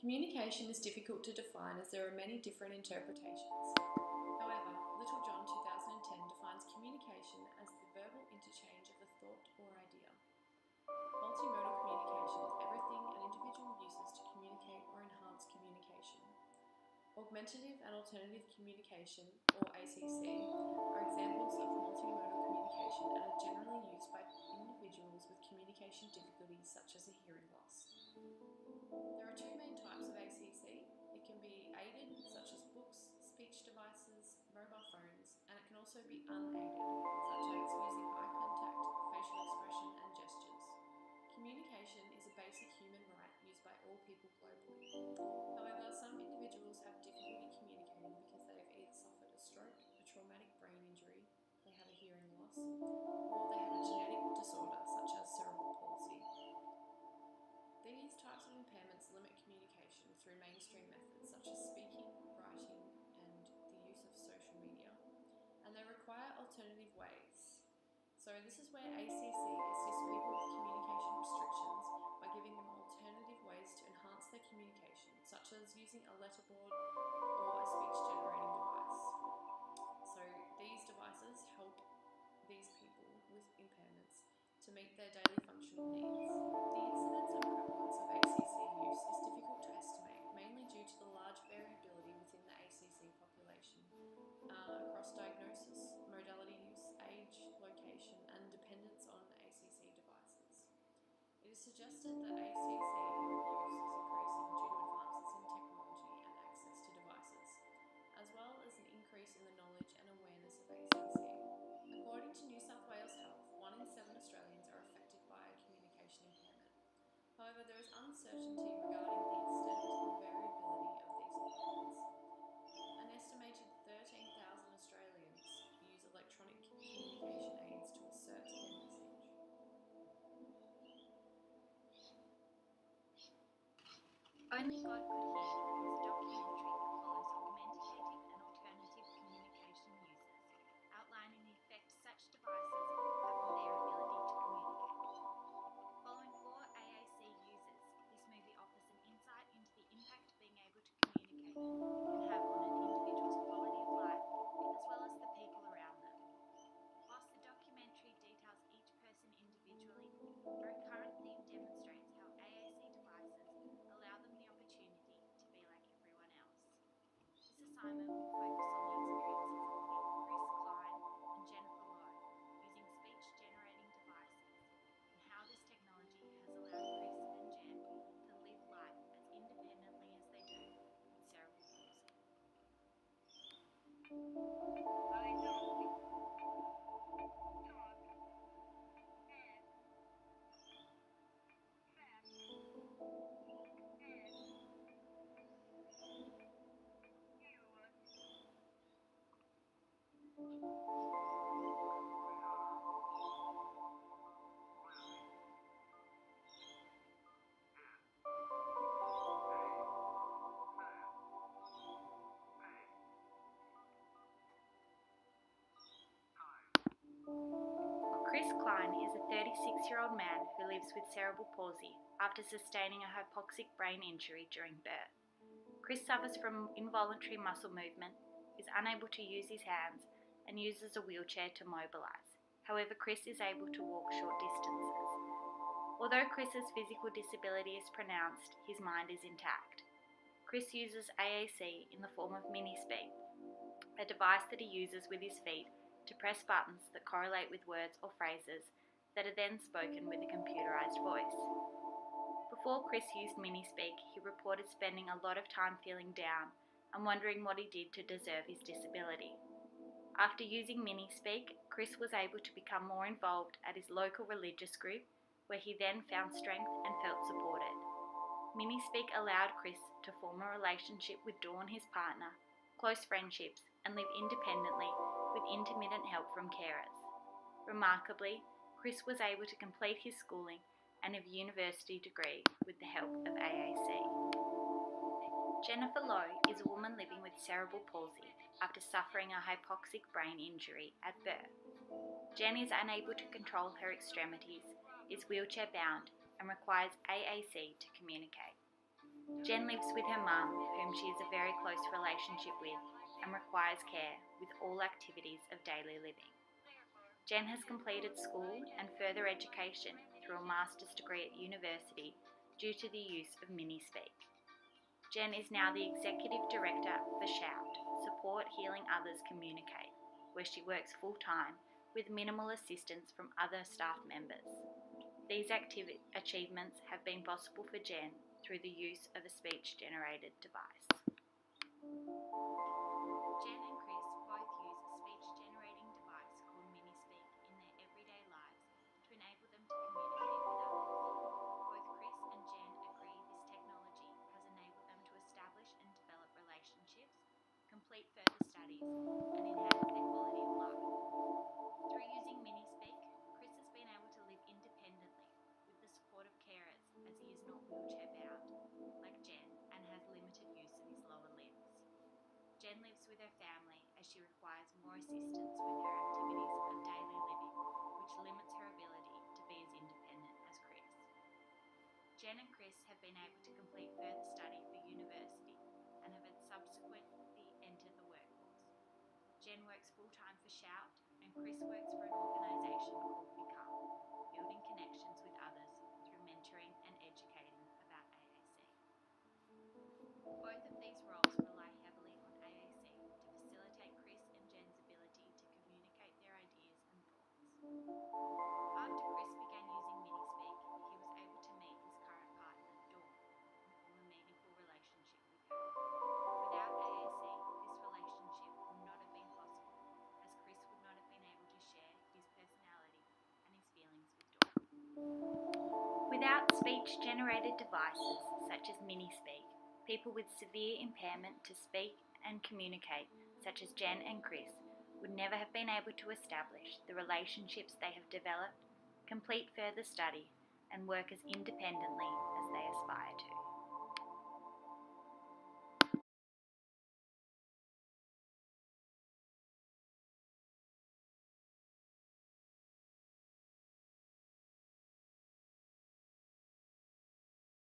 Communication is difficult to define as there are many different interpretations. However, Little John 2010 defines communication as the verbal interchange of a thought or idea. Multimodal communication is everything an individual uses to communicate or enhance communication. Augmentative and alternative communication, or ACC, are examples of multimodal communication and are generally used by individuals with communication difficulties such as a hearing loss. There are two main types of ACC. It can be aided, such as books, speech devices, mobile phones, and it can also be unaided, such as using eye contact, facial expression, and gestures. Communication is a basic human right used by all people globally. However, some individuals have difficulty communicating because they have either suffered a stroke, a traumatic brain injury, they have a hearing loss, or they have a genetic disorder such as cerebral palsy. These types of impairments limit communication through mainstream methods such as speaking, writing, and the use of social media, and they require alternative ways. So this is where ACC assists people with communication restrictions by giving them alternative ways to enhance their communication, such as using a letterboard or a speech generating device. So these devices help these people with impairments to meet their daily functional needs. The incidence and prevalence of ACC use is difficult to estimate, mainly due to the large variability within the ACC population across diagnosis, modality use, age, location, and dependence on ACC devices. It is suggested that ACC use is increasing due to advances in technology and access to devices, as well as an increase in the knowledge and awareness of ACC. According to New South Wales Health, 1 in 7 Australians are affected by a communication impairment. However, there is uncertainty regarding the extent and variability of these impairments. An estimated 13,000 Australians use electronic communication aids to assert their message. Only God Could Hear is a documentary that follows augmentative and alternative communication users, outlining the effect such devices have on their ability to communicate. Following 4 AAC users, this movie offers an insight into the impact being able to communicate can have on an individual's quality of life, as well as the people around them. Whilst the documentary details each person individually, a recurrent theme demonstrates how AAC devices allow them the opportunity to be like everyone else. This assignment will focus on the experiences of Chris Klein and Jennifer Lowe using speech-generating devices and how this technology has allowed Chris and Jen to live life as independently as they do with cerebral palsy. Chris Klein is a 36-year-old man who lives with cerebral palsy after sustaining a hypoxic brain injury during birth. Chris suffers from involuntary muscle movement, is unable to use his hands, and uses a wheelchair to mobilise. However, Chris is able to walk short distances. Although Chris's physical disability is pronounced, his mind is intact. Chris uses AAC in the form of mini-speak, a device that he uses with his feet to press buttons that correlate with words or phrases that are then spoken with a computerized voice. Before Chris used mini-speak, he reported spending a lot of time feeling down and wondering what he did to deserve his disability. After using mini-speak, Chris was able to become more involved at his local religious group, where he then found strength and felt supported. Mini-speak allowed Chris to form a relationship with Dawn, his partner, close friendships, and live independently with intermittent help from carers. Remarkably, Chris was able to complete his schooling and a university degree with the help of AAC. Jennifer Lowe is a woman living with cerebral palsy after suffering a hypoxic brain injury at birth. Jen is unable to control her extremities, is wheelchair bound, and requires AAC to communicate. Jen lives with her mum, whom she has a very close relationship with, and requires care with all activities of daily living. Jen has completed school and further education through a master's degree at university due to the use of MiniSpeak. Jen is now the Executive Director for Shout, Support Healing Others Communicate, where she works full-time with minimal assistance from other staff members. These achievements have been possible for Jen through the use of a speech-generated device. Jen and Chris both use a speech-generating device called MiniSpeak in their everyday lives to enable them to communicate with others. Both Chris and Jen agree this technology has enabled them to establish and develop relationships, complete further studies, and enhance their quality of life. Through using MiniSpeak, Chris has been able to live independently with the support of carers as he is not wheelchair-bound, like Jen, and has limited use of his lower limbs. Jen lives with her family as she requires more assistance with her activities of daily living, which limits her ability to be as independent as Chris. Jen and Chris have been able to complete further study for university and have subsequently entered the workforce. Jen works full-time for Shout, and Chris works for an organisation called Become, building connections with others through mentoring and educating about AAC. Both of these roles rely heavily on AAC to facilitate Chris and Jen's ability to communicate their ideas and thoughts. After Chris began using MiniSpeak, he was able to meet his current partner, Dawn, and form a meaningful relationship with her. Without AAC, this relationship would not have been possible, as Chris would not have been able to share his personality and his feelings with Dawn. Without speech-generated devices such as MiniSpeak, people with severe impairment to speak and communicate, such as Jen and Chris, would never have been able to establish the relationships they have developed, complete further study, and work as independently as they aspire to.